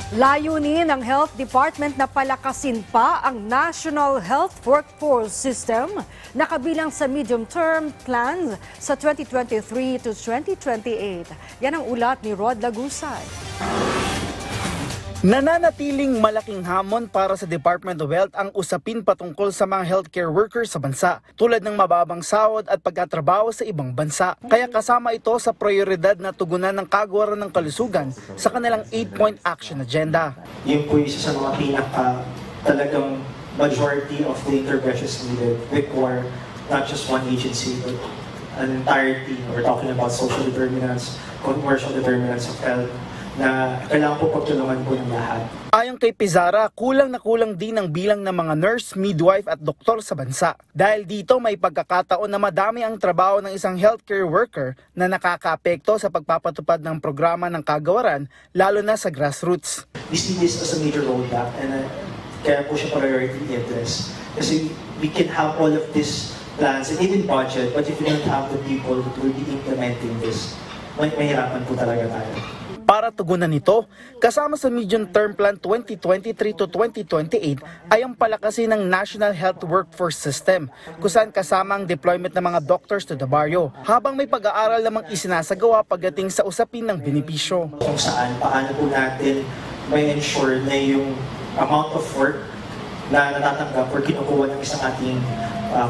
Layunin ng Health Department na palakasin pa ang National Health Workforce System na kabilang sa medium-term plans sa 2023 to 2028. Yan ang ulat ni Rod Lagusay. Nananatiling malaking hamon para sa Department of Health ang usapin patungkol sa mga healthcare workers sa bansa, tulad ng mababang sahod at pagkatrabaho sa ibang bansa. Kaya kasama ito sa prioridad na tugunan ng Kagawaran ng Kalusugan sa kanilang 8-point action agenda. Yun po isa sa mga talagang majority of the interventions needed require not just one agency but an entire team. We're talking about social determinants, commercial determinants of health, na kailangan po pagtulungan po ng lahat. Ayon kay Pizarra, kulang na kulang din ang bilang ng mga nurse, midwife at doktor sa bansa. Dahil dito may pagkakataon na madami ang trabaho ng isang healthcare worker na nakakaapekto sa pagpapatupad ng programa ng kagawaran, lalo na sa grassroots. We see this as a major roadblock and kaya po siya priority address. Kasi we can have all of these plans and even budget, but if we don't have the people who will be implementing this, mahirapan po talaga tayo. Para tugunan nito, kasama sa Medium-Term Plan 2023 to 2028 ay ang palakasin ng National Health Workforce System, kung saan kasama ang deployment ng mga doctors to the barrio, habang may pag-aaral namang isinasagawa pagdating sa usapin ng benepisyo. Kung saan, paano po natin may ensure na yung amount of work na natatanggap or kinukuha ng isang ating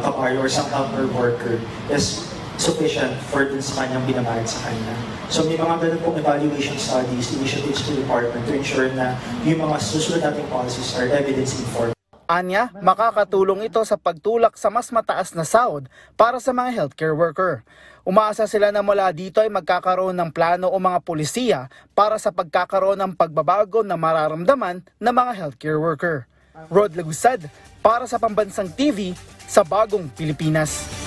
kabaryo or isang healthcare worker is sufficient for dun sa kanyang binabayad sa kanya. So may mga ganun pong evaluation studies, initiatives to the department to ensure na yung mga susunod nating policies are evidence-informed. Anya, makakatulong ito sa pagtulak sa mas mataas na sahod para sa mga healthcare worker. Umaasa sila na mula dito ay magkakaroon ng plano o mga pulisiya para sa pagkakaroon ng pagbabago na mararamdaman ng mga healthcare worker. Rod Lagusad, para sa Pambansang TV, sa Bagong Pilipinas.